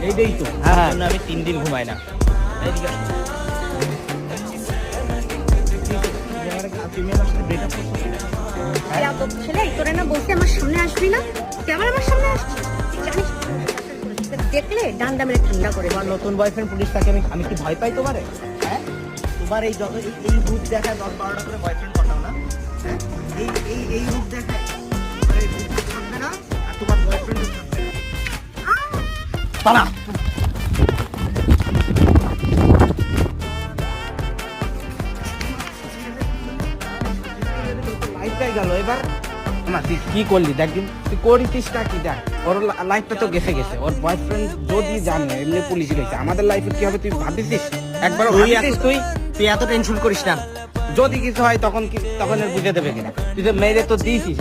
এইটাই তো হ্যাঁ আমি 3 দিন ঘুমাই না। ছেলে তোরা না বলতে আমার সামনে আসবি না, তুই আবার আমার সামনে আসছিস। জানিস দেখলে ডান্ডা মেরে ঠান্ডা করে তোমার নতুন বয়ফ্রেন্ড পুলিশ থাকে, আমি কি ভয় পাই তোমারে? হ্যাঁ, তোমার এই যত এই রূপ দেখায় 10-12টা করে বয়ফ্রেন্ড পাঠাও না। হ্যাঁ, এই রূপ দেখায় এই রূপ থাকবে না, আর তোমার বয়ফ্রেন্ডও থাকবে না। পালা। লাইফটাই গেল এবার। না তুই কি করলি দেখদিন, তুই করিসটা কি দেখ, ওর লাইফটা তো গেছে গেছে। ওর বয়ফ্রেন্ড যদি জানে এমনি পুলিশ গেছে, আমাদের লাইফে কি হবে তুই ভাবিস? একবার তুই এত টেনশন করিস না। যদি কিছু হয় তখন এর বুঝে দেবে কিনা? তুই তো মেরে তো দিয়েছিস।